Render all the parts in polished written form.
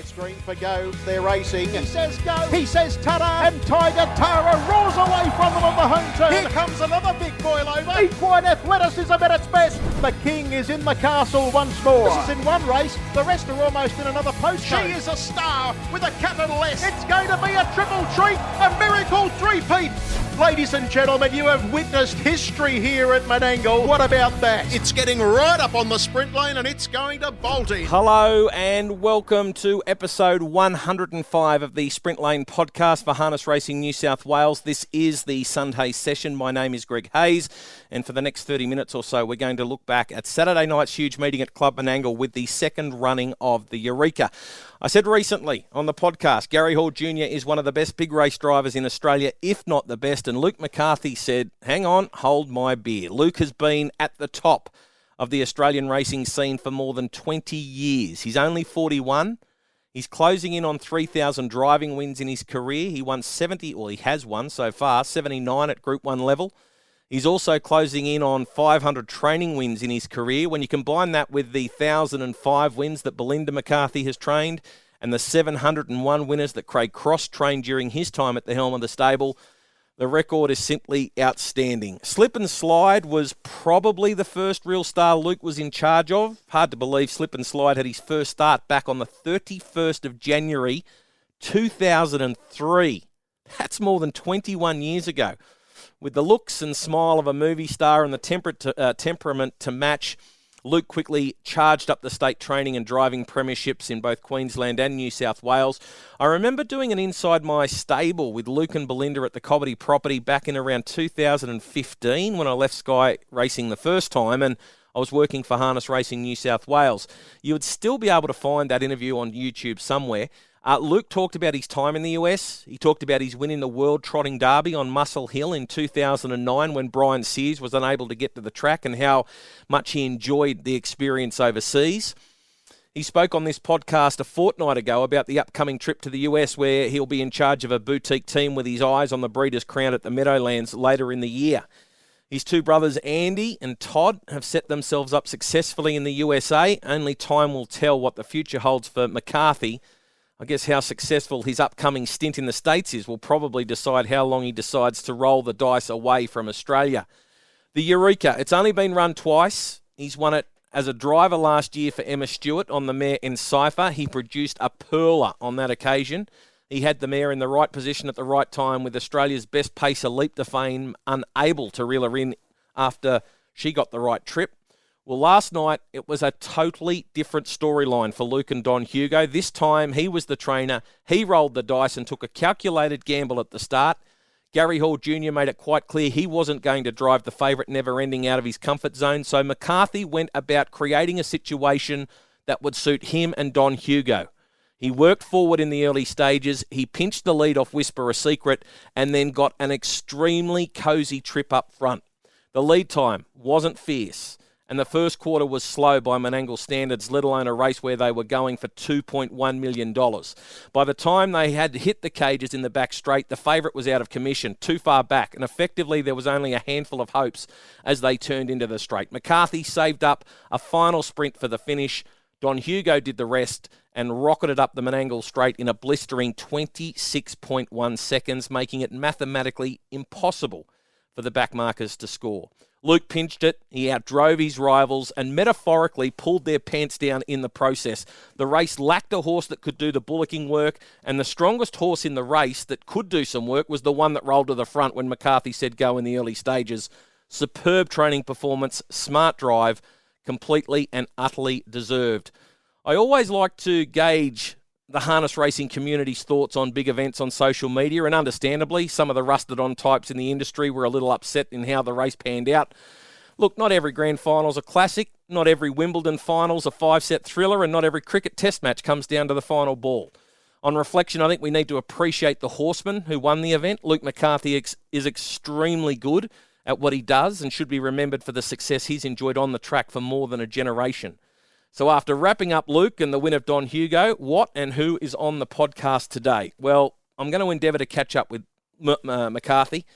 It's green for go. They're racing. He says go. He says ta-da. And Tiger Tara roars away from them on the home turn. Here comes another big boil over. Equine athleticism at its best. The king is in the castle once more. This is in one race. The rest are almost in another postcode. She is a star with a capital S. It's going to be a triple treat, a miracle three-peat. Ladies and gentlemen, you have witnessed history here at Menangle. What about that? It's getting right up on the sprint lane and it's going to bolt in. Hello and welcome to episode 105 of the Sprint Lane podcast for Harness Racing New South Wales. This is the Sunday session. My name is Greg Hayes, and for the next 30 minutes or so, we're going to look back at Saturday night's huge meeting at Club Menangle with the second running of the Eureka. I said recently on the podcast, Gary Hall Jr. is one of the best big race drivers in Australia, if not the best, and Luke McCarthy said, hang on, hold my beer. Luke has been at the top of the Australian racing scene for more than 20 years. He's only 41. He's closing in on 3,000 driving wins in his career. He won 70, well, he has won so far, 79 at Group 1 level. He's also closing in on 500 training wins in his career. When you combine that with the 1,005 wins that Belinda McCarthy has trained and the 701 winners that Craig Cross trained during his time at the helm of the stable, the record is simply outstanding. Slip and Slide was probably the first real star Luke was in charge of. Hard to believe Slip and Slide had his first start back on the 31st of January 2003. That's more than 21 years ago. With the looks and smile of a movie star and the temperament to match, Luke quickly charged up the state training and driving premierships in both Queensland and New South Wales. I remember doing an Inside My Stable with Luke and Belinda at the Cobbity property back in around 2015 when I left Sky Racing the first time and I was working for Harness Racing New South Wales. You would still be able to find that interview on YouTube somewhere. Luke talked about his time in the US. He talked about his win in the World Trotting Derby on Muscle Hill in 2009 when Brian Sears was unable to get to the track and how much he enjoyed the experience overseas. He spoke on this podcast a fortnight ago about the upcoming trip to the US where he'll be in charge of a boutique team with his eyes on the Breeders' Crown at the Meadowlands later in the year. His two brothers, Andy and Todd, have set themselves up successfully in the USA. Only time will tell what the future holds for McCarthy. I guess how successful his upcoming stint in the States is will probably decide how long he decides to roll the dice away from Australia. The Eureka, it's only been run twice. He's won it as a driver last year for Emma Stewart on the mare Encipher. He produced a pearler on that occasion. He had the mare in the right position at the right time with Australia's best pacer Leap to Fame unable to reel her in after she got the right trip. Well, last night, it was a totally different storyline for Luke and Don Hugo. This time, he was the trainer. He rolled the dice and took a calculated gamble at the start. Gary Hall Jr. made it quite clear he wasn't going to drive the favourite Never-Ending out of his comfort zone, so McCarthy went about creating a situation that would suit him and Don Hugo. He worked forward in the early stages, he pinched the lead off Whisper a Secret, and then got an extremely cosy trip up front. The lead time wasn't fierce, and the first quarter was slow by Menangle standards, let alone a race where they were going for $2.1 million. By the time they had hit the cages in the back straight, the favourite was out of commission, too far back, and effectively there was only a handful of hopes as they turned into the straight. McCarthy saved up a final sprint for the finish. Don Hugo did the rest and rocketed up the Menangle straight in a blistering 26.1 seconds, making it mathematically impossible for the backmarkers to score. Luke pinched it, he outdrove his rivals and metaphorically pulled their pants down in the process. The race lacked a horse that could do the bullocking work, and the strongest horse in the race that could do some work was the one that rolled to the front when McCarthy said go in the early stages. Superb training performance, smart drive, completely and utterly deserved. I always like to gauge the harness racing community's thoughts on big events on social media, and understandably, some of the rusted-on types in the industry were a little upset in how the race panned out. Look, not every grand final's a classic, not every Wimbledon final's a five-set thriller, and not every cricket test match comes down to the final ball. On reflection, I think we need to appreciate the horseman who won the event. Luke McCarthy is extremely good at what he does and should be remembered for the success he's enjoyed on the track for more than a generation. So after wrapping up Luke and the win of Don Hugo, what and who is on the podcast today? Well, I'm going to endeavour to catch up with McCarthy.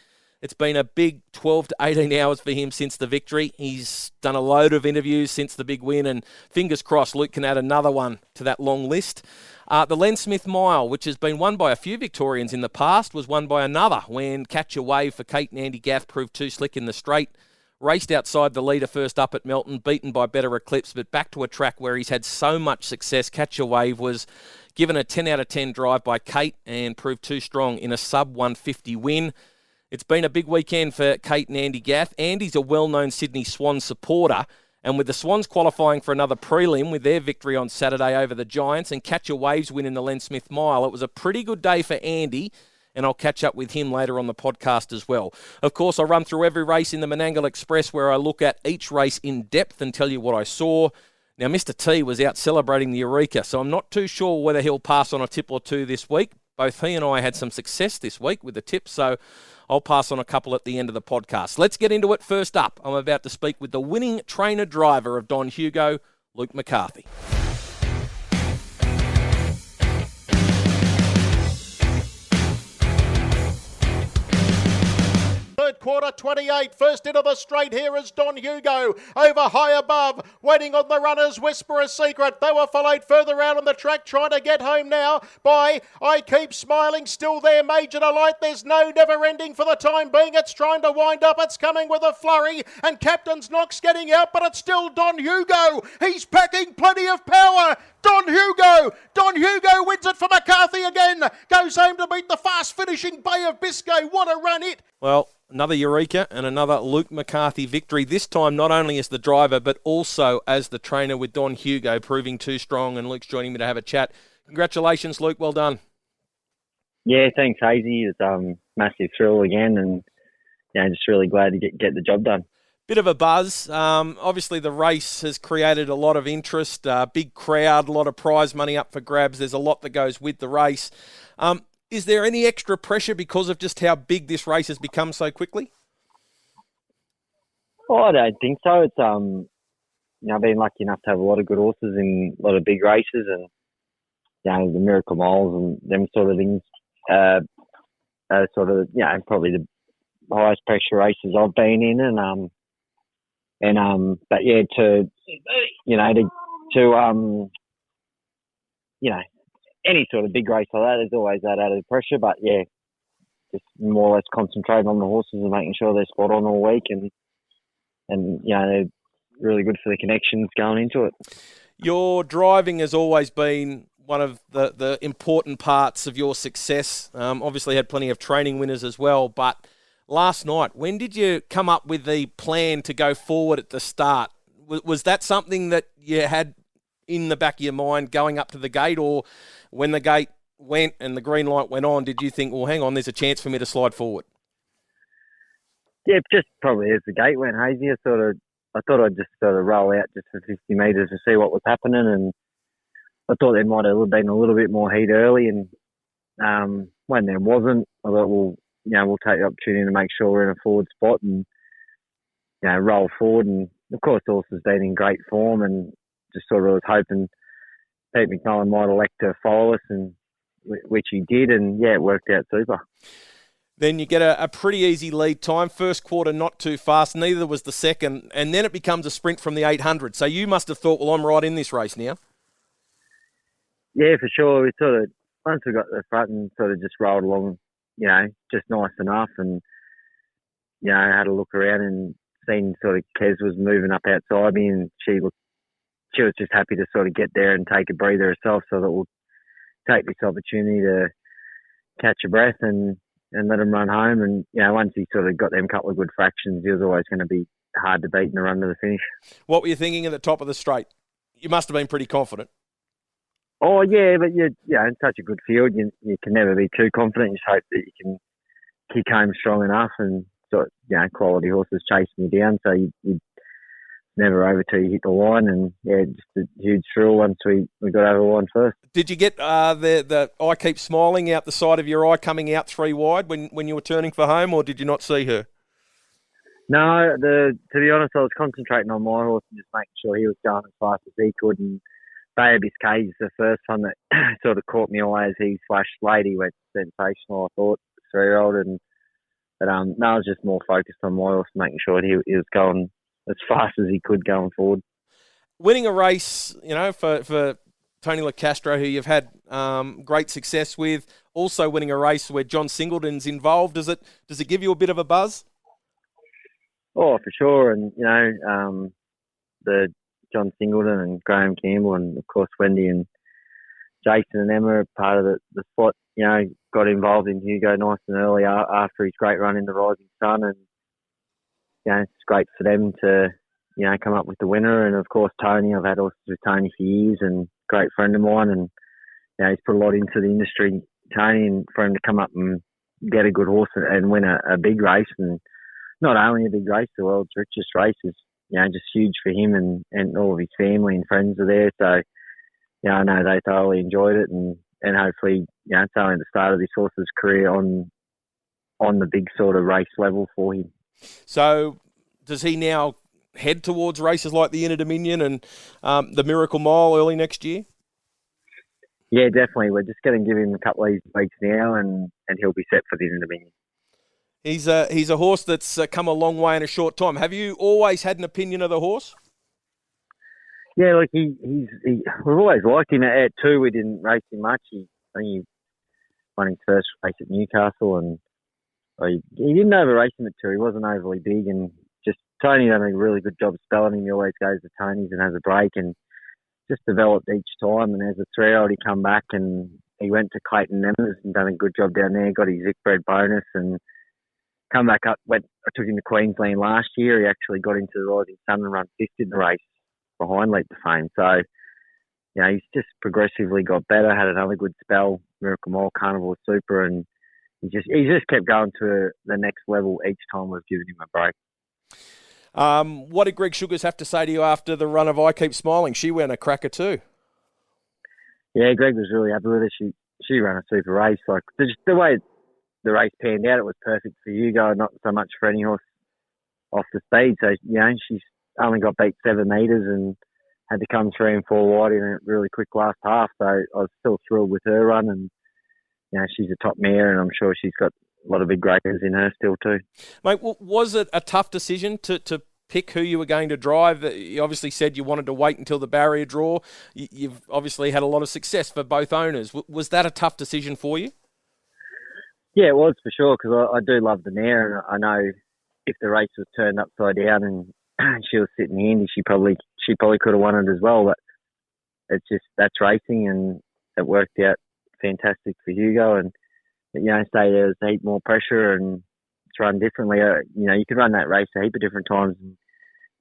It's been a big 12 to 18 hours for him since the victory. He's done a load of interviews since the big win, and fingers crossed Luke can add another one to that long list. The Len Smith Mile, which has been won by a few Victorians in the past, was won by another when Catch a Wave for Kate and Andy Gath proved too slick in the straight. Raced outside the leader first up at Melton, beaten by Better Eclipse, but back to a track where he's had so much success. Catch a Wave was given a 10 out of 10 drive by Kate and proved too strong in a sub-150 win. It's been a big weekend for Kate and Andy Gath. Andy's a well-known Sydney Swans supporter, and with the Swans qualifying for another prelim with their victory on Saturday over the Giants and Catch a Wave's win in the Len Smith Mile, it was a pretty good day for Andy, and I'll catch up with him later on the podcast as well. Of course, I'll run through every race in the Menangle Express where I look at each race in depth and tell you what I saw. Now, Mr. T was out celebrating the Eureka, so I'm not too sure whether he'll pass on a tip or two this week. Both he and I had some success this week with the tips, so I'll pass on a couple at the end of the podcast. Let's get into it. First up, I'm about to speak with the winning trainer-driver of Don Hugo, Luke McCarthy. Third quarter, 28. First into the straight here is Don Hugo. Over high above, waiting on the runners, Whisper a Secret. They were followed further out on the track, trying to get home now by I Keep Smiling. Still there, Major Delight. There's no never ending for the time being. It's trying to wind up. It's coming with a flurry. And Captain's Knock's getting out, but it's still Don Hugo. He's packing plenty of power. Don Hugo wins it for McCarthy again. Goes home to beat the fast finishing Bay of Biscay. What a run it. Well, another Eureka and another Luke McCarthy victory. This time not only as the driver, but also as the trainer with Don Hugo, proving too strong. And Luke's joining me to have a chat. Congratulations, Luke. Well done. Yeah, thanks, Hazy. It's massive thrill again, and just really glad to get the job done. Bit of a buzz. Obviously, the race has created a lot of interest, big crowd, a lot of prize money up for grabs. There's a lot that goes with the race. Is there any extra pressure because of just how big this race has become so quickly? Oh, I don't think so. It's I've been lucky enough to have a lot of good horses in a lot of big races, and the Miracle Miles and them sort of things. Probably the highest pressure races I've been in, any sort of big race like that, there's always that added pressure. But just more or less concentrating on the horses and making sure they're spot on all week, and they're really good for the connections going into it. Your driving has always been one of the important parts of your success. Obviously had plenty of training winners as well, but last night, when did you come up with the plan to go forward at the start? Was that something that you had in the back of your mind going up to the gate, or when the gate went and the green light went on, did you think, well, hang on, there's a chance for me to slide forward? Yeah, just probably as the gate went, Hazy, I thought I'd just sort of roll out just for 50 metres to see what was happening, and I thought there might have been a little bit more heat early, and when there wasn't, I thought, well, we'll take the opportunity to make sure we're in a forward spot and, roll forward. And, of course, the horse has been in great form, and just sort of was hoping Pete McMullen might elect to follow us, and which he did, and, it worked out super. Then you get a pretty easy lead time. First quarter, not too fast. Neither was the second. And then it becomes a sprint from the 800. So you must have thought, well, I'm right in this race now. Yeah, for sure. We sort of, once we got to the front and sort of just rolled along, just nice enough, and, I had a look around and seen sort of Kez was moving up outside me, and she was just happy to sort of get there and take a breather herself, so that we'll take this opportunity to catch a breath and let him run home. And, once he sort of got them couple of good fractions, he was always going to be hard to beat in the run to the finish. What were you thinking at the top of the straight? You must have been pretty confident. Oh, yeah, but in such a good field, you can never be too confident. You just hope that you can kick home strong enough, and sort of, quality horses chasing you down, so you never over till you hit the line. And, just a huge thrill once we got over the line first. Did you get the I Keep Smiling out the side of your eye coming out 3 wide when you were turning for home, or did you not see her? No, to be honest, I was concentrating on my horse and just making sure he was going as fast as he could, and Bay of Biscay is the first one that sort of caught me eye as he flashed late. He went sensational, I thought, 3-year-old, and But no, I was just more focused on my horse, making sure he was going as fast as he could going forward. Winning a race, for Tony LaCastro, who you've had great success with, also winning a race where John Singleton's involved, does it give you a bit of a buzz? Oh, for sure. And, the John Singleton and Graham Campbell and, of course, Wendy and Jason and Emma are part of the spot, got involved in Hugo nice and early after his great run in the Rising Sun. And, it's great for them to, come up with the winner. And, of course, Tony, I've had horses with Tony for years and great friend of mine. And, he's put a lot into the industry, Tony, and for him to come up and get a good horse and win a big race. And not only a big race, the world's richest race is, just huge for him and all of his family and friends are there. So, I know they thoroughly enjoyed it and hopefully, it's only the start of this horse's career on the big sort of race level for him. So does he now head towards races like the Inter Dominion and the Miracle Mile early next year? Yeah, definitely. We're just going to give him a couple of these weeks now and he'll be set for the Inter Dominion. He's a horse that's come a long way in a short time. Have you always had an opinion of the horse? Yeah, look, we've always liked him. At 2, we didn't race him much. I think he won his first race at Newcastle, and he didn't over-race him at 2. He wasn't overly big, and just Tony done a really good job spelling him. He always goes to Tony's and has a break, and just developed each time. And as a 3-year-old, he come back and he went to Clayton Nemers and done a good job down there. Got his Vic Bred bonus and come back up. I took him to Queensland last year. He actually got into the Rising Sun and run 5th in the race behind Leap to Fame. So, he's just progressively got better, had another good spell, Miracle Mile, Carnival Super, and he just kept going to the next level each time we've given him a break. What did Greg Sugars have to say to you after the run of I Keep Smiling? She went a cracker too. Yeah, Greg was really happy with her. She ran a super race. Like the way the race panned out, it was perfect for Hugo, not so much for any horse off the speed. So, she's only got beat 7 metres and had to come 3 and 4 wide in a really quick last half. So I was still thrilled with her run, and she's a top mare, and I'm sure she's got a lot of big breakers in her still too. Mate, was it a tough decision to pick who you were going to drive? You obviously said you wanted to wait until the barrier draw. You've obviously had a lot of success for both owners. Was that a tough decision for you? Yeah, it was for sure, because I do love the mare, and I know if the race was turned upside down and she was sitting handy, she probably could have won it as well. But it's just, that's racing, and it worked out fantastic for Hugo. And say there's a heap more pressure and it's run differently. You could run that race a heap of different times and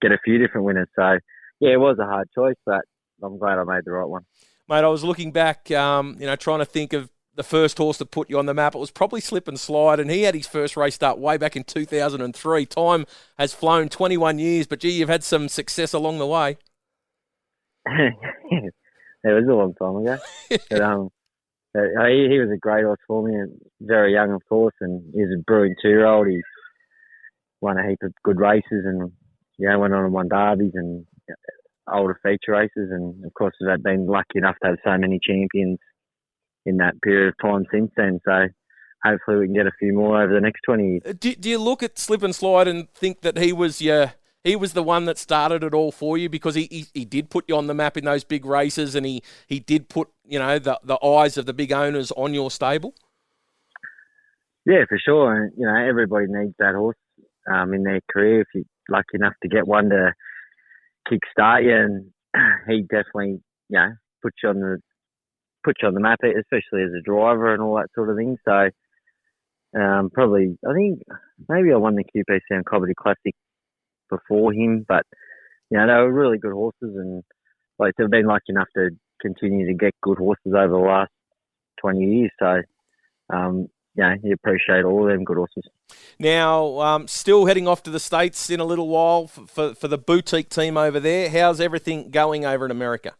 get a few different winners. So yeah, it was a hard choice, but I'm glad I made the right one. Mate, I was looking back, trying to think of the first horse that put you on the map. It was probably Slip and Slide, and he had his first race start way back in 2003. Time has flown, 21 years, but gee, you've had some success along the way. It was a long time ago. But, he was a great horse for me, and very young, of course, and he was a brilliant 2-year-old. He won a heap of good races and, went on and won derbies and older feature races, and, of course, I've been lucky enough to have so many champions in that period of time since then. So hopefully we can get a few more over the next 20 years. Do you look at Slip and Slide and think that he was the one that started it all for you, because he did put you on the map in those big races, and he did put, the eyes of the big owners on your stable? Yeah, for sure. And, everybody needs that horse in their career if you're lucky enough to get one to kickstart you. And he definitely, puts you on the map, especially as a driver and all that sort of thing. So probably, I think maybe I won the QP Sound Comedy Classic before him, but they were really good horses, and they've been lucky enough to continue to get good horses over the last 20 years. So you appreciate all of them good horses. Now, still heading off to the States in a little while for the boutique team over there. How's everything going over in America?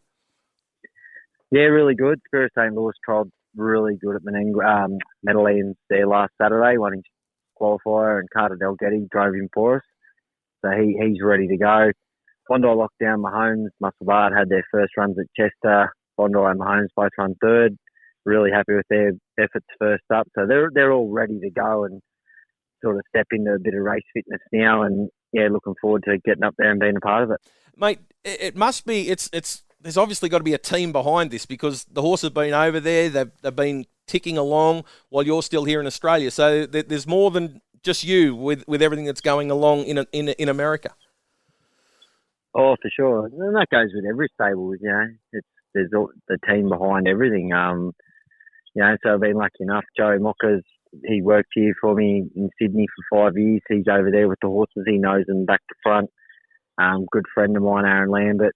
Yeah, really good. Spirit St. Louis trialled really good at Menangle, Meadowlands there last Saturday, won his qualifier, and Carter Delgetti drove him for us. So he's ready to go. Bondi locked down Mahomes. Muscle Bard had their first runs at Chester. Bondi and Mahomes both run third. Really happy with their efforts first up. So they're all ready to go. And sort of step into a bit of race fitness now, and yeah, looking forward to getting up there and being a part of it. Mate, it must be. There's obviously got to be a team behind this because the horse has been over there. They've been ticking along while you're still here in Australia. So there's more than just you with everything that's going along in America. Oh, for sure, and that goes with every stable. There's the team behind everything. So I've been lucky enough. Joe Mockers, he worked here for me in Sydney for 5 years. He's over there with the horses. He knows them back to front. Good friend of mine, Aaron Lambert.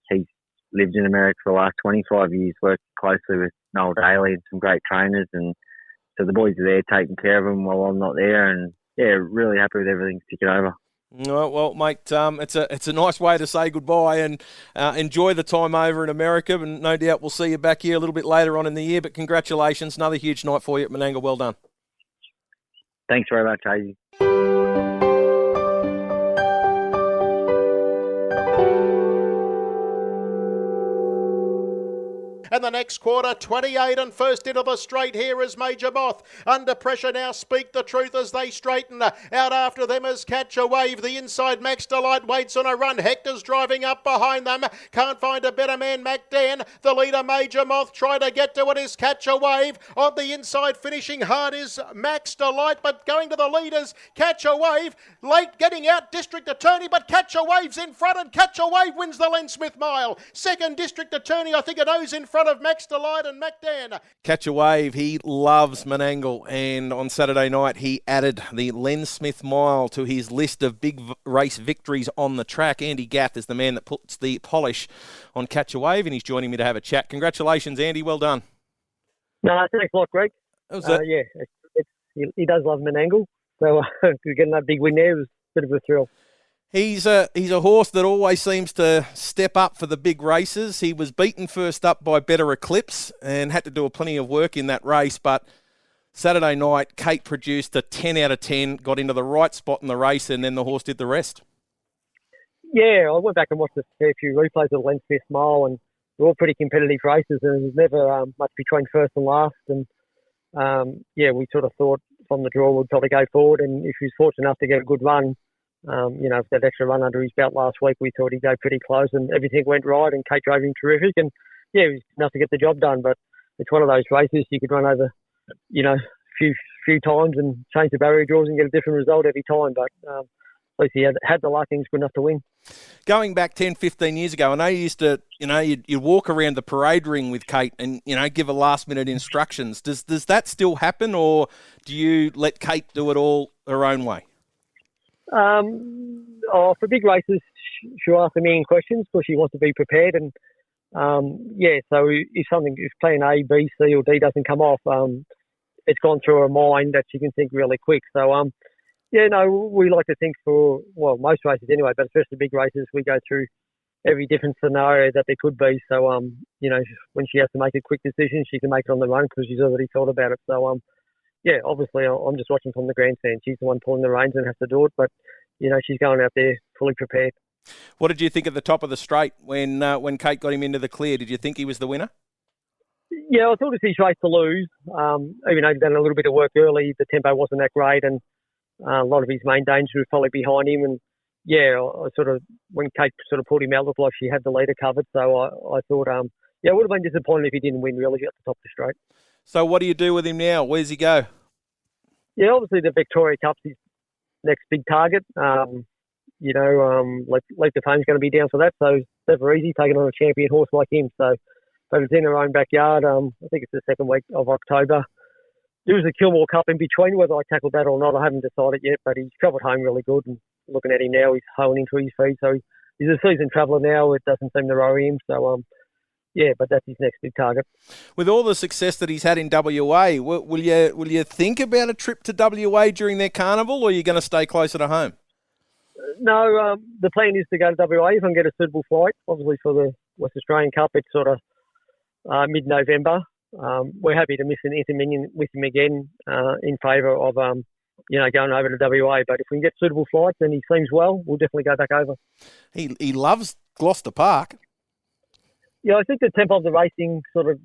He's lived in America for the last 25 years, worked closely with Noel Daly and some great trainers. And so the boys are there taking care of them while I'm not there. And yeah, really happy with everything ticking over. Well, mate, it's a nice way to say goodbye and enjoy the time over in America. And no doubt we'll see you back here a little bit later on in the year. But congratulations, another huge night for you at Menangle. Well done. Thanks very much, Hazy. And the next quarter, 28 and first into the straight here is Major Moth. Under pressure now, Speak the Truth as they straighten. Out after them is Catch a Wave. The inside Max Delight waits on a run. Hector's driving up behind them. Can't find a better man, MacDan. The leader, Major Moth, trying to get to it is Catch a Wave. On the inside, finishing hard is Max Delight, but going to the leaders, Catch a Wave. Late getting out, District Attorney, but Catch a Wave's in front, and Catch a Wave wins the Len Smith Mile. Second, District Attorney, I think it owes in front of Max Delight and MacDan. Catch a Wave, he loves Menangle, and on Saturday night he added the Len Smith Mile to his list of big race victories on the track. Andy Gath is the man that puts the polish on Catch a Wave, and he's joining me to have a chat. Congratulations, Andy, well done. No, thanks a lot, Greg. He does love Menangle, so getting that big win there was a bit of a thrill. He's a horse that always seems to step up for the big races. He was beaten first up by Better Eclipse and had to do plenty of work in that race. But Saturday night, Kate produced a 10 out of 10, got into the right spot in the race, and then the horse did the rest. Yeah, I went back and watched a fair few replays of Len Smith Mile, and they're all pretty competitive races, and there's never much between first and last. And we sort of thought from the draw we'd probably go forward, and if he was fortunate enough to get a good run, with that extra run under his belt last week, we thought he'd go pretty close, and everything went right, and Kate drove him terrific, and yeah, it was enough to get the job done. But it's one of those races you could run over, a few times and change the barrier draws and get a different result every time. But at least he had the luck and he's good enough to win. Going back 10, 15 years ago, I know you used to, you'd walk around the parade ring with Kate and, give her last-minute instructions. Does that still happen, or do you let Kate do it all her own way? For big races, she'll ask a million questions because she wants to be prepared. And, so if plan A, B, C or D doesn't come off, it's gone through her mind that she can think really quick. So, we like to think most races anyway, but especially big races, we go through every different scenario that there could be. So, when she has to make a quick decision, she can make it on the run because she's already thought about it. So, obviously I'm just watching from the grandstand. She's the one pulling the reins and has to do it, but, she's going out there fully prepared. What did you think at the top of the straight when Kate got him into the clear? Did you think he was the winner? Yeah, I thought it was his race to lose. Even though he'd done a little bit of work early, the tempo wasn't that great, and a lot of his main danger was probably behind him. And when Kate sort of pulled him out, it looked like she had the leader covered. So I thought, it would have been disappointing if he didn't win really at the top of the straight. So what do you do with him now? Where's he go? Yeah, obviously the Victoria Cup's his next big target. Leap the Fame's going to be down for that, so it's never easy taking on a champion horse like him. So, but it's in her own backyard. I think it's the second week of October. There was a Kilmore Cup in between, whether I tackled that or not, I haven't decided yet, but he's travelled home really good, and looking at him now, he's honing into his feet, so he's a seasoned traveller now. It doesn't seem to worry him, so but that's his next big target. With all the success that he's had in WA, will you think about a trip to WA during their carnival, or are you going to stay closer to home? No, the plan is to go to WA if I can get a suitable flight. Obviously for the West Australian Cup, it's sort of mid-November. We're happy to miss an interminion with him again in favour of going over to WA. But if we can get suitable flights and he seems well, we'll definitely go back over. He loves Gloucester Park. Yeah, I think the tempo of the racing sort of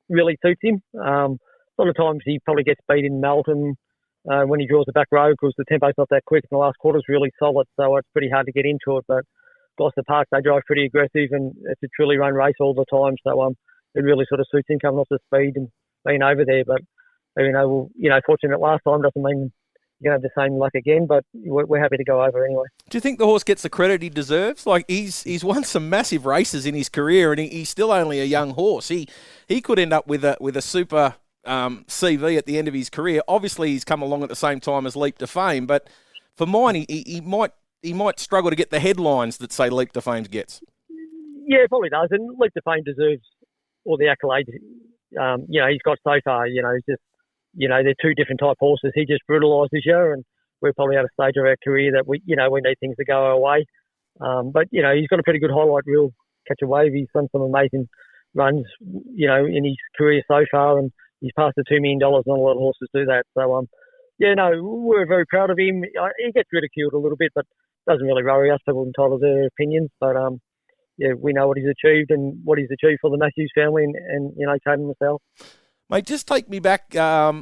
really suits him. A lot of times he probably gets beat in Melton, when he draws the back row because the tempo's not that quick and the last quarter's really solid, so it's pretty hard to get into it. But Gloucester Park, they drive pretty aggressive and it's a truly run race all the time, so it really sort of suits him coming off the speed and being over there. But fortunate last time doesn't mean you're going to have the same luck again, but we're happy to go over anyway. Do you think the horse gets the credit he deserves? Like, he's won some massive races in his career, and he's still only a young horse. He could end up with a super CV at the end of his career. Obviously, he's come along at the same time as Leap to Fame, but for mine, he might struggle to get the headlines that, say, Leap to Fame gets. Yeah, it probably does, and Leap to Fame deserves all the accolades. He's got so far. He's just, they're two different type horses. He just brutalised this year, and we're probably at a stage of our career that we need things to go our way. But he's got a pretty good highlight reel, Catch a Wave. He's done some amazing runs, in his career so far, and he's passed the $2 million. Not a lot of horses do that. So, we're very proud of him. He gets ridiculed a little bit, but doesn't really worry us. People entitled to their opinions, but we know what he's achieved and what he's achieved for the Matthews family and Kate and myself. Mate, just take me back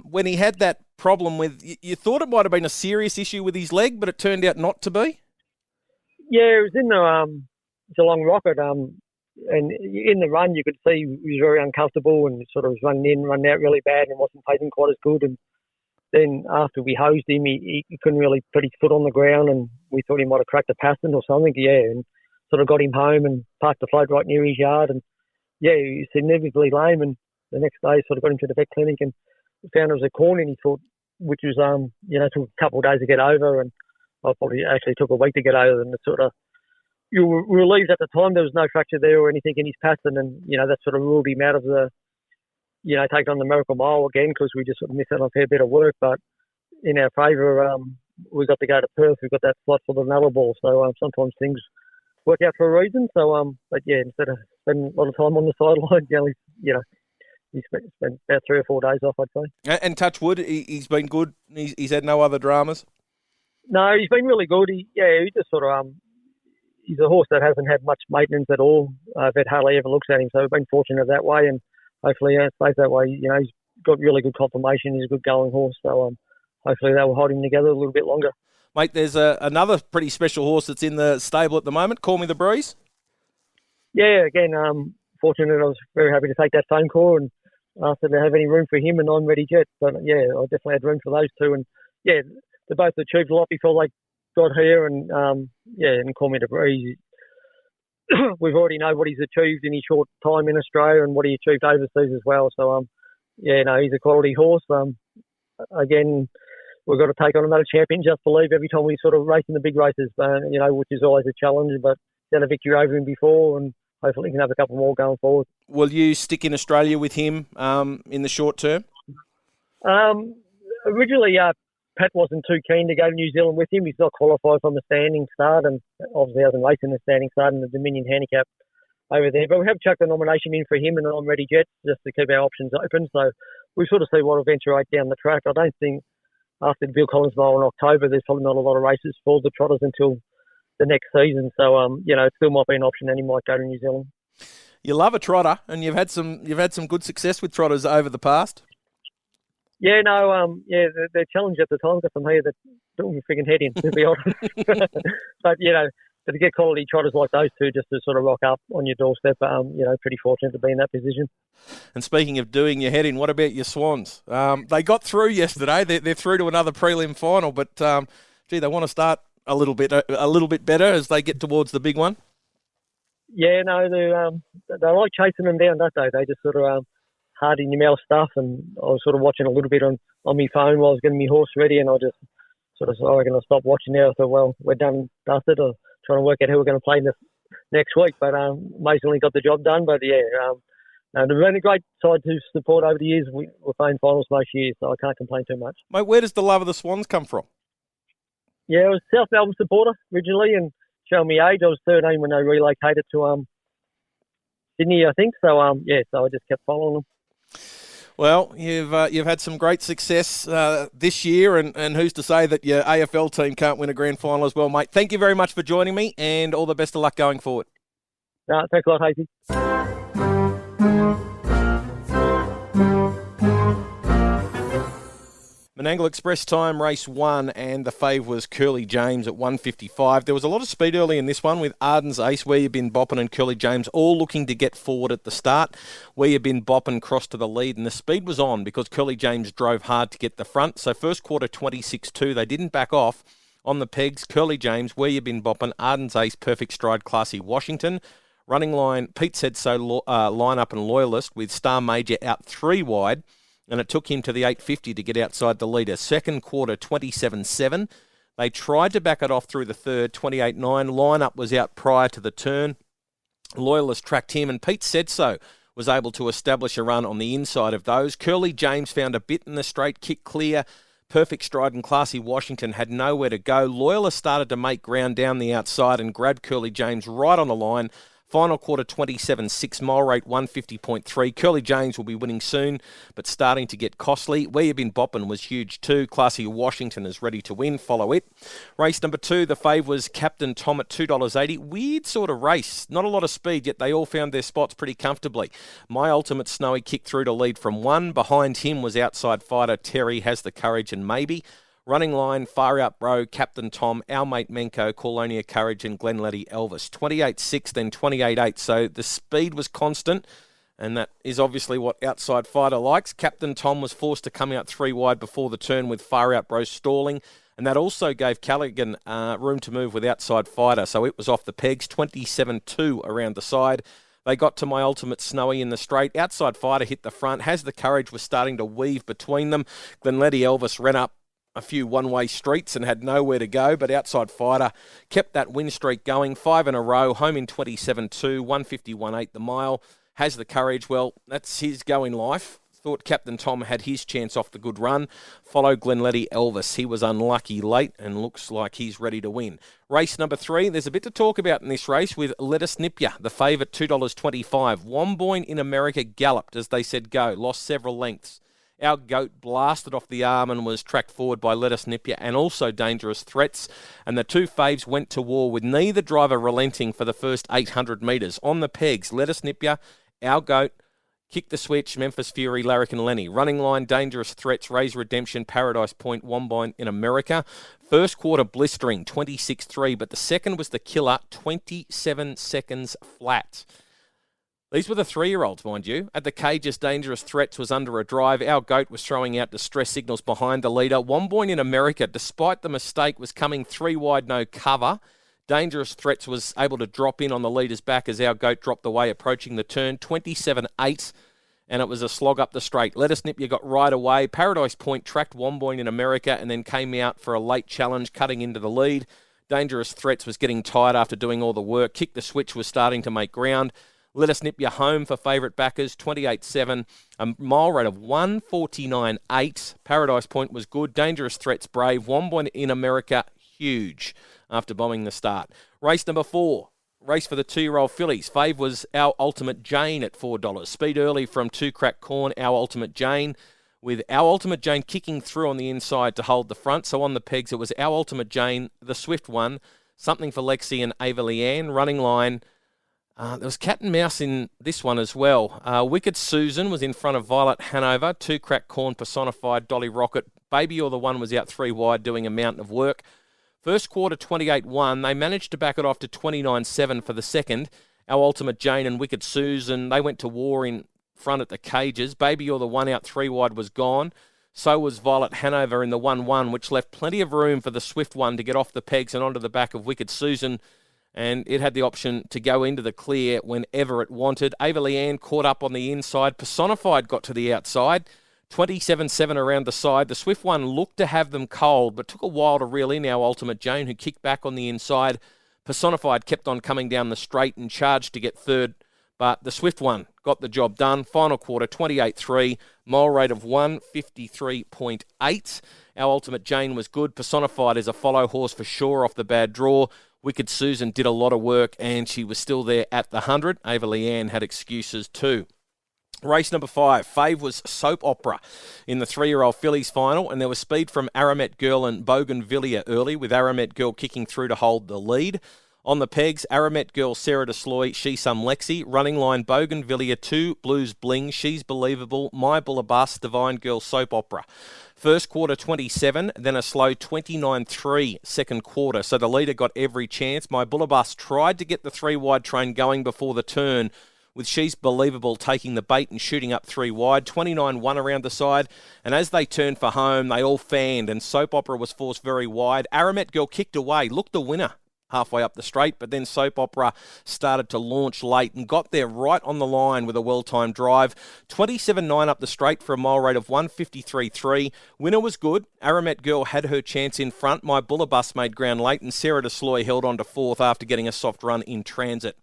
when he had that problem with, you thought it might have been a serious issue with his leg, but it turned out not to be? Yeah, it was in the Geelong Rocket, and in the run you could see he was very uncomfortable and sort of was running in, running out really bad and wasn't pacing quite as good. And then after we hosed him, he couldn't really put his foot on the ground, and we thought he might have cracked a passenger or something, and sort of got him home and parked the float right near his yard. And, he was significantly lame, and the next day sort of got him to the vet clinic and found it was a corn in his foot, which was, took a couple of days to get over, and I probably actually took a week to get over. And sort of, you were relieved at the time there was no fracture there or anything in his pattern, and, that sort of ruled him out of the, taking on the Menangle Mile again, because we just sort of missed out on a fair bit of work. But in our favour, we got to go to Perth. We got that slot for the Nulla Ball. So sometimes things work out for a reason. So, instead of spending a lot of time on the sideline, he spent about 3 or 4 days off, I'd say. And touch wood, he's been good. He's had no other dramas. No, he's been really good. He just sort of he's a horse that hasn't had much maintenance at all. Vet hardly ever looks at him, so we've been fortunate that way, and hopefully it stays that way. He's got really good conformation. He's a good going horse, so hopefully that will hold him together a little bit longer. Mate, there's another pretty special horse that's in the stable at the moment. Call Me the Breeze. Yeah, again, fortunate. I was very happy to take that phone call and asked if they have any room for him, and I'm ready jet. But I definitely had room for those two, and they both achieved a lot before they got here, and and Call Me the Breeze. We've already know what he's achieved in his short time in Australia and what he achieved overseas as well. So he's a quality horse. Again, we've got to take on another champion. Just believe every time we sort of race in the big races, which is always a challenge. But had a victory over him before, and hopefully he can have a couple more going forward. Will you stick in Australia with him in the short term? Originally, Pat wasn't too keen to go to New Zealand with him. He's not qualified from the standing start, and obviously hasn't raced in the standing start in the Dominion Handicap over there. But we have chucked a nomination in for him and I'm Ready Jet just to keep our options open. So we sort of see what eventuate down the track. I don't think after the Bill Collins Mile in October, there's probably not a lot of races for the trotters until the next season. So it still might be an option, and he might go to New Zealand. You love a trotter, and you've had some good success with trotters over the past. Yeah, no, the challenge at the time got some here that doing your freaking head in, to be honest. But to get quality trotters like those two just to sort of rock up on your doorstep, pretty fortunate to be in that position. And speaking of doing your head in, what about your Swans? They got through yesterday. They're through to another prelim final, but they want to start a little bit better as they get towards the big one. Yeah, no, they like chasing them down, don't they? They just sort of hard in your mouth stuff, and I was sort of watching a little bit on my phone while I was getting my horse ready, and I just sort of I reckon I'll stop watching now. I thought, well, we're done, dusted, or trying to work out who we're going to play this next week. But amazingly got the job done. But they've been a great side to support over the years. We're playing finals most years, so I can't complain too much. Mate, where does the love of the Swans come from? Yeah, I was a South Melbourne supporter originally, and showing me age, I was 13 when they relocated to Sydney, I think. So so I just kept following them. Well, you've had some great success this year, and who's to say that your AFL team can't win a grand final as well, mate? Thank you very much for joining me, and all the best of luck going forward. Thanks a lot, Hazy. Menangle Express time, race 1, and the fave was Curly James at 1:55. There was a lot of speed early in this one with Arden's Ace, Where You Been Boppin' and Curly James all looking to get forward at the start. Where You Been Boppin' crossed to the lead, and the speed was on because Curly James drove hard to get the front. So first quarter 26-2, they didn't back off on the pegs. Curly James, Where You Been Boppin', Arden's Ace, Perfect Stride, Classy Washington. Running line, Pete Said So line-up and Loyalist with Star Major out 3 wide. And it took him to the 850 to get outside the leader. Second quarter, 27-7. They tried to back it off through the third, 28-9. Lineup was out prior to the turn. Loyalist tracked him, and Pete Said So was able to establish a run on the inside of those. Curly James found a bit in the straight, kick clear. Perfect Stride and Classy Washington had nowhere to go. Loyalist started to make ground down the outside and grabbed Curly James right on the line. Final quarter 27-6, mile rate 150.3. Curly James will be winning soon, but starting to get costly. Where You Been Boppin' was huge too. Classy Washington is ready to win. Follow it. Race number 2, the fave was Captain Tom at $2.80. Weird sort of race. Not a lot of speed, yet they all found their spots pretty comfortably. My Ultimate Snowy kicked through to lead from 1. Behind him was outside fighter Terry Has the Courage and Maybe. Running line, Far Out Bro, Captain Tom, Our Mate Menko, Colonia Courage and Glenletty Elvis. 28-6, then 28-8. So the speed was constant, and that is obviously what Outside Fighter likes. Captain Tom was forced to come out 3 wide before the turn with Far Out Bro stalling, and that also gave Callaghan room to move with Outside Fighter, so it was off the pegs. 27-2 around the side. They got to My Ultimate Snowy in the straight. Outside Fighter hit the front. Has the Courage was starting to weave between them. Glenletty Elvis ran up a few one-way streets and had nowhere to go, but Outside Fighter kept that win streak going. 5 in a row, home in 27-2, 151.8 the mile. Has the Courage, well, that's his go in life. Thought Captain Tom had his chance off the good run. Followed Glenletty Elvis. He was unlucky late and looks like he's ready to win. Race number 3, there's a bit to talk about in this race with Let Us Nip Ya, the favourite, $2.25. Womboyne in America galloped as they said go, lost several lengths. Our Goat blasted off the arm and was tracked forward by Let Us Nip Ya and also Dangerous Threats. And the two faves went to war with neither driver relenting for the first 800 metres. On the pegs, Let Us Nip Ya, Our Goat, Kick the Switch, Memphis Fury, Larrick and Lenny. Running line, Dangerous Threats, Raise Redemption, Paradise Point, Womboyne in America. First quarter blistering, 26-3, but the second was the killer, 27 seconds flat. These were the 3-year-olds, mind you. At the cages, Dangerous Threats was under a drive. Our Goat was throwing out distress signals behind the leader. Womboyne in America, despite the mistake, was coming 3 wide, no cover. Dangerous Threats was able to drop in on the leader's back as Our Goat dropped away, approaching the turn. 27-8, and it was a slog up the straight. Let Us Nip Ya got right away. Paradise Point tracked Womboyne in America and then came out for a late challenge, cutting into the lead. Dangerous Threats was getting tired after doing all the work. Kick the Switch was starting to make ground. Let Us Nip Ya home for favourite backers, 28-7, a mile rate of 149.8. Paradise Point was good. Dangerous Threats brave. Womboyne in America, huge after bombing the start. Race number 4, race for the 2-year-old fillies. Fave was Our Ultimate Jane at $4. Speed early from 2 Crack Corn, Our Ultimate Jane, with Our Ultimate Jane kicking through on the inside to hold the front. So on the pegs, it was Our Ultimate Jane, the swift one, Something for Lexi and Ava Leanne. Running line, there was cat and mouse in this one as well. Wicked Susan was in front of Violet Hanover. 2 Crack Corn personified Dolly Rocket. Baby or the One was out 3 wide doing a mountain of work. First quarter 28-1. They managed to back it off to 29-7 for the second. Our Ultimate Jane and Wicked Susan, they went to war in front at the cages. Baby or the One out 3 wide was gone. So was Violet Hanover in the 1-1, which left plenty of room for the swift one to get off the pegs and onto the back of Wicked Susan. And it had the option to go into the clear whenever it wanted. Ava Leanne caught up on the inside. Personified got to the outside. 27-7 around the side. The swift one looked to have them cold, but took a while to reel in Our Ultimate Jane, who kicked back on the inside. Personified kept on coming down the straight and charged to get third, but the swift one got the job done. Final quarter, 28-3, mile rate of 153.8. Our Ultimate Jane was good. Personified is a follow horse for sure off the bad draw. Wicked Susan did a lot of work, and she was still there at the 100. Ava Leanne had excuses too. Race number 5, Fave was Soap Opera in the 3-year-old fillies final, and there was speed from Aramet Girl and Bougainvillea early, with Aramet Girl kicking through to hold the lead. On the pegs, Aramet Girl, Sarah DeSloy, She Some Lexi. Running line, Bougainvillea 2, Blues Bling, She's Believable, My Bullabus, Divine Girl Soap Opera. First quarter 27, then a slow 29-3 second quarter. So the leader got every chance. My Bullabus tried to get the 3 wide train going before the turn, with She's Believable taking the bait and shooting up 3 wide. 29-1 around the side. And as they turned for home, they all fanned and Soap Opera was forced very wide. Aramet Girl kicked away, looked the winner halfway up the straight, but then Soap Opera started to launch late and got there right on the line with a well-timed drive. 27-9 up the straight for a mile rate of 153.3. Winner was good. Aramet Girl had her chance in front. My Bullabus made ground late and Sarah DeSloy held on to 4th after getting a soft run in transit.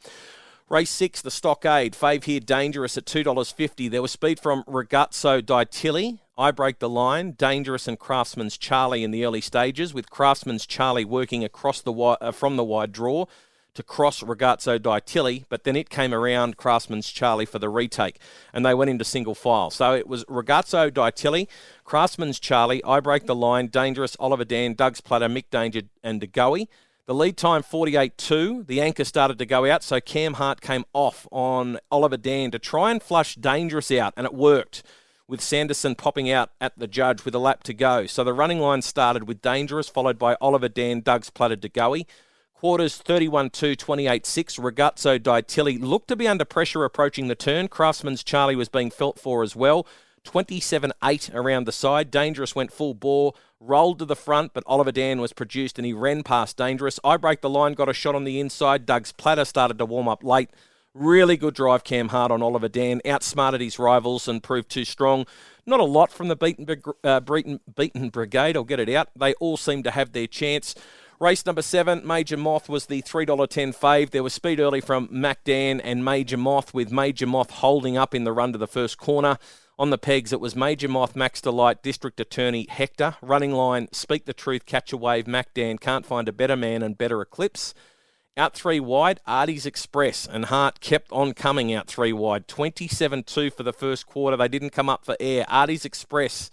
Race 6, the Stockade. Fave here, Dangerous at $2.50. There was speed from Ragazzo Di Tilly, I Break the Line, Dangerous and Craftsman's Charlie in the early stages, with Craftsman's Charlie working across the from the wide draw to cross Ragazzo Di Tilly, but then it came around Craftsman's Charlie for the retake, and they went into single file. So it was Ragazzo Di Tilly, Craftsman's Charlie, I Break the Line, Dangerous, Oliver Dan, Doug's Platter, Mick Danger and DeGoey. The lead time, 48.2. The anchor started to go out, so Cam Hart came off on Oliver Dan to try and flush Dangerous out, and it worked, with Sanderson popping out at the judge with a lap to go. So the running line started with Dangerous, followed by Oliver Dan, Doug's Platter, DeGoey. Quarters 31-2, 28-6. Ragazzo Di Tilly looked to be under pressure approaching the turn. Craftsman's Charlie was being felt for as well. 27-8 around the side. Dangerous went full bore, rolled to the front, but Oliver Dan was produced and he ran past Dangerous. I Break the Line, got a shot on the inside. Doug's Platter started to warm up late. Really good drive, Cam Hart on Oliver Dan. Outsmarted his rivals and proved too strong. Not a lot from the beaten brigade. I'll get it out. They all seem to have their chance. Race number 7, Major Moth was the $3.10 fave. There was speed early from Mac Dan and Major Moth, with Major Moth holding up in the run to the first corner. On the pegs, it was Major Moth, Max Delight, District Attorney Hector. Running line, Speak the Truth, Catch a Wave, Mac Dan, Can't Find a Better Man and Better Eclipse. Out 3 wide, Artie's Express, and Hart kept on coming out 3 wide. 27-2 for the first quarter. They didn't come up for air. Artie's Express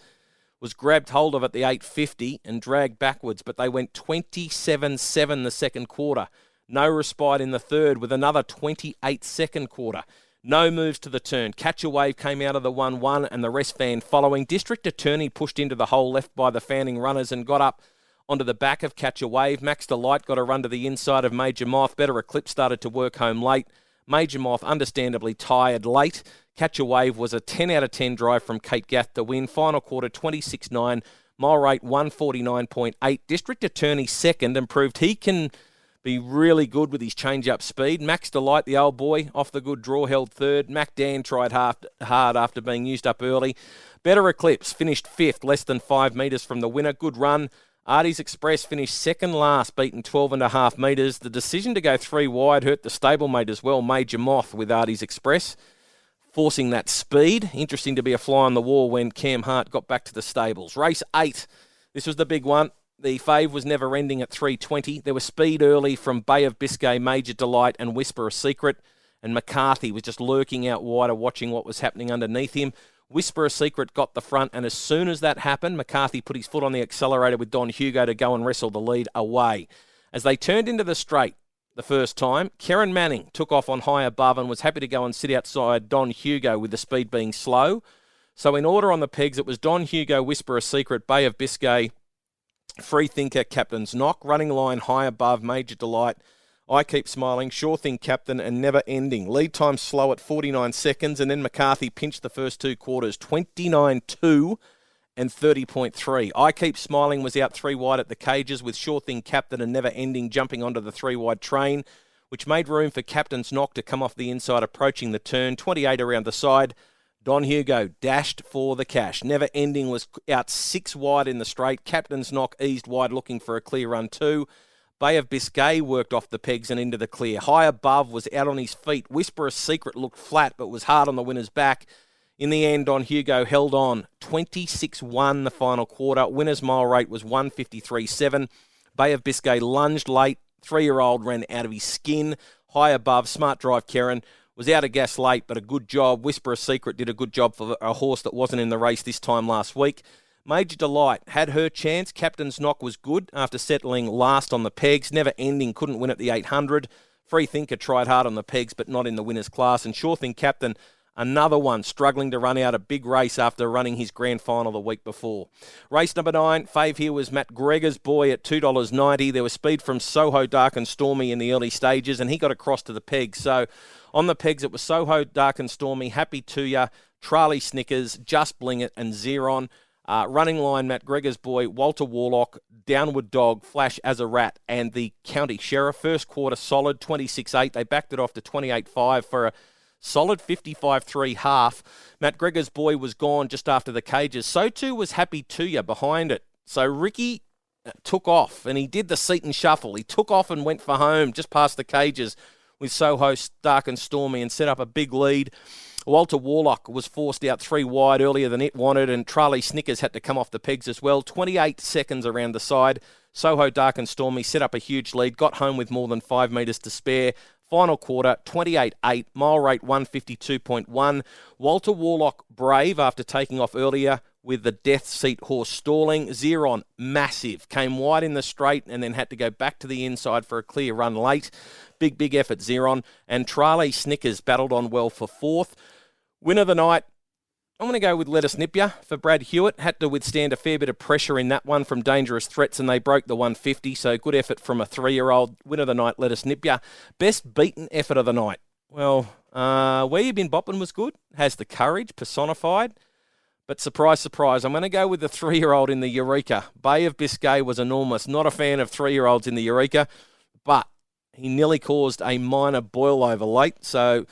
was grabbed hold of at the 8.50 and dragged backwards, but they went 27-7 the second quarter. No respite in the third with another 28 second quarter. No moves to the turn. Catch a Wave came out of the 1-1 and the rest fan following. District Attorney pushed into the hole left by the fanning runners and got up onto the back of Catch a Wave. Max Delight got a run to the inside of Major Moth. Better Eclipse started to work home late. Major Moth understandably tired late. Catch a Wave was a 10 out of 10 drive from Kate Gath to win. Final quarter 26-9. Mile rate 149.8. District Attorney second and proved he can be really good with his change-up speed. Max Delight, the old boy, off the good draw, held third. Mac Dan tried hard after being used up early. Better Eclipse finished 5th, less than 5 metres from the winner. Good run. Artie's Express finished second last, beaten 12.5 metres. The decision to go 3 wide hurt the stablemate as well, Major Moth, with Artie's Express, forcing that speed. Interesting to be a fly on the wall when Cam Hart got back to the stables. Race 8, this was the big one. The fave was never ending at 3.20. There was speed early from Bay of Biscay, Major Delight and Whisper a Secret, and McCarthy was just lurking out wider watching what was happening underneath him. Whisper a Secret got the front, and as soon as that happened, McCarthy put his foot on the accelerator with Don Hugo to go and wrestle the lead away. As they turned into the straight the first time, Karen Manning took off on High Above and was happy to go and sit outside Don Hugo with the speed being slow. So in order on the pegs, it was Don Hugo, Whisper a Secret, Bay of Biscay, Free Thinker, Captain's Knock, Running Line, High Above, Major Delight, I Keep Smiling, Sure Thing Captain, and Never Ending. Lead time slow at 49 seconds, and then McCarthy pinched the first 2 quarters, 29.2 and 30.3. I Keep Smiling was out 3 wide at the cages, with Sure Thing Captain and Never Ending jumping onto the 3 wide train, which made room for Captain's Knock to come off the inside approaching the turn. 28 around the side. Don Hugo dashed for the cash. Never Ending was out 6 wide in the straight. Captain's Knock eased wide looking for a clear run too. Bay of Biscay worked off the pegs and into the clear. High Above was out on his feet. Whisper a Secret looked flat but was hard on the winner's back. In the end, Don Hugo held on. 26-1 the final quarter. Winner's mile rate was 153.7. Bay of Biscay lunged late. 3-year-old ran out of his skin. High Above, smart drive Karen, was out of gas late, but a good job. Whisper a Secret did a good job for a horse that wasn't in the race this time last week. Major Delight had her chance. Captain's Knock was good after settling last on the pegs. Never Ending couldn't win at the 800. Free Thinker tried hard on the pegs, but not in the winners class. And Sure Thing Captain, another one, struggling to run out a big race after running his grand final the week before. Race number 9, fave here was Matt Gregor's Boy at $2.90. There was speed from Soho Dark and Stormy in the early stages, and he got across to the pegs. So on the pegs, it was Soho Dark and Stormy, Happy To Ya, Charlie Snickers, Just Bling It, and Xeron. Running line, Matt Gregor's Boy, Walter Warlock, Downward Dog, Flash as a Rat, and the County Sheriff. First quarter solid, 26.8. They backed it off to 28.5 for a solid 55.3 half. Matt Gregor's Boy was gone just after the cages. So too was Happy To Ya behind it. So Ricky took off, and he did the seat and shuffle. He took off and went for home just past the cages with Soho Dark and Stormy and set up a big lead. Walter Warlock was forced out 3 wide earlier than it wanted, and Charlie Snickers had to come off the pegs as well. 28 seconds around the side. Soho Dark and Stormy set up a huge lead, got home with more than 5 metres to spare. Final quarter, 28.8, mile rate 152.1. Walter Warlock brave after taking off earlier with the death seat horse stalling. Xeron, massive, came wide in the straight and then had to go back to the inside for a clear run late. Big effort, Xeron. And Charlie Snickers battled on well for 4th. Winner of the night, I'm going to go with Let Us Nip Ya for Brad Hewitt. Had to withstand a fair bit of pressure in that one from Dangerous Threats, and they broke the 150, so good effort from a 3-year-old. Winner of the night, Let Us Nip Ya. Best beaten effort of the night. Well, Where You Been Boppin' was good. Has the courage personified. But surprise, surprise, I'm going to go with the 3-year-old in the Eureka. Bay of Biscay was enormous. Not a fan of 3-year-olds in the Eureka, but he nearly caused a minor boil over late, so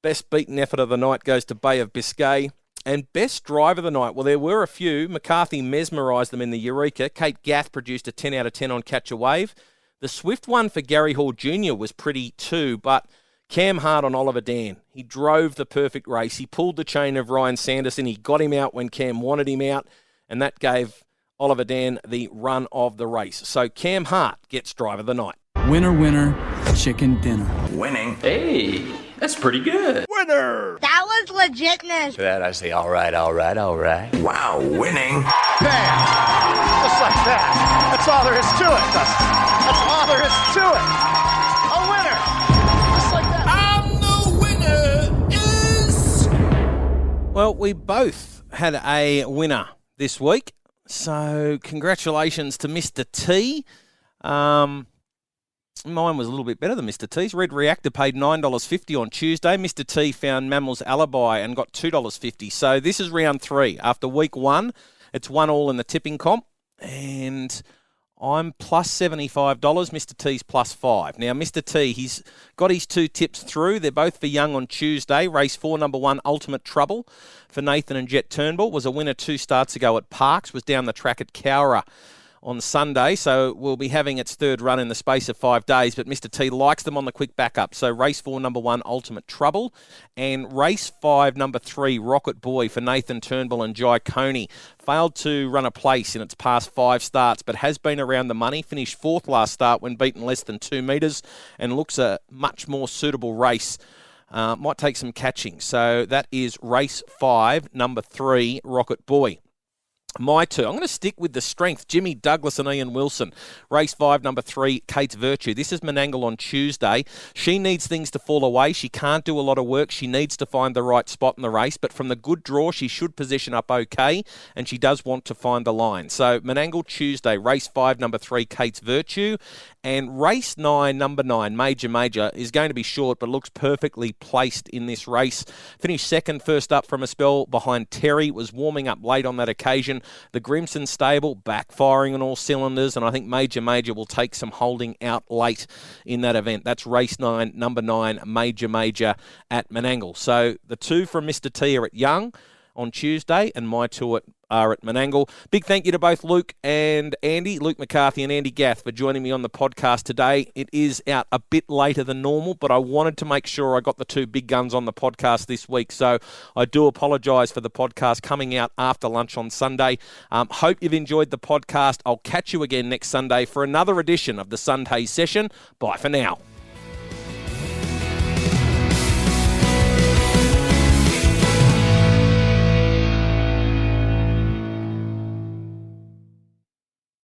best beaten effort of the night goes to Bay of Biscay. And best drive of the night, well, there were a few. McCarthy mesmerised them in the Eureka. Kate Gath produced a 10 out of 10 on Catch a Wave. The swift one for Gary Hall Jr. was pretty too, but Cam Hart on Oliver Dan. He drove the perfect race. He pulled the chain of Ryan Sanderson. He got him out when Cam wanted him out, and that gave Oliver Dan the run of the race. So Cam Hart gets drive of the night. Winner, winner, chicken dinner. Winning. Hey, that's pretty good. Winner! That was legitness. To that I say, all right. Wow, winning. Bam! Just like that. That's all there is to it. That's all there is to it. A winner! Just like that. And the winner is... Well, we both had a winner this week, so congratulations to Mr. T. Mine was a little bit better than Mr. T's. Red Reactor paid $9.50 on Tuesday. Mr. T found Mammal's Alibi and got $2.50. So this is round 3. After week 1, it's 1-1 in the tipping comp. And I'm plus $75. Mr. T's plus 5. Now, Mr. T, he's got his 2 tips through. They're both for Young on Tuesday. Race 4, number 1, Ultimate Trouble for Nathan and Jet Turnbull. Was a winner 2 starts ago at Parks. Was down the track at Cowra on Sunday, so we'll be having its 3rd run in the space of 5 days, but Mr. T likes them on the quick backup. So race 4, number 1, Ultimate Trouble, and race 5, number 3, Rocket Boy for Nathan Turnbull and Jai Coney. Failed to run a place in its past 5 starts, but has been around the money. Finished 4th last start when beaten less than 2 metres, and looks a much more suitable race. Might take some catching. So that is race 5, number 3, Rocket Boy. My 2. I'm going to stick with the strength. Jimmy Douglas and Ian Wilson. Race 5, number 3, Kate's Virtue. This is Menangle on Tuesday. She needs things to fall away. She can't do a lot of work. She needs to find the right spot in the race. But from the good draw, she should position up okay. And she does want to find the line. So Menangle Tuesday, race 5, number 3, Kate's Virtue. And race 9, number 9, Major, is going to be short, but looks perfectly placed in this race. Finished 2nd, first up from a spell behind Terry. Was warming up late on that occasion. The Grimson stable backfiring on all cylinders, and I think Major will take some holding out late in that event. That's race 9, number 9, Major at Menangle. So the 2 from Mr. T are at Young on Tuesday, and my 2 are at Menangle. Big thank you to both Luke and Andy, Luke McCarthy and Andy Gath, for joining me on the podcast today. It is out a bit later than normal, but I wanted to make sure I got the 2 big guns on the podcast this week, so I do apologise for the podcast coming out after lunch on Sunday. Hope you've enjoyed the podcast. I'll catch you again next Sunday for another edition of the Sunday Session. Bye for now.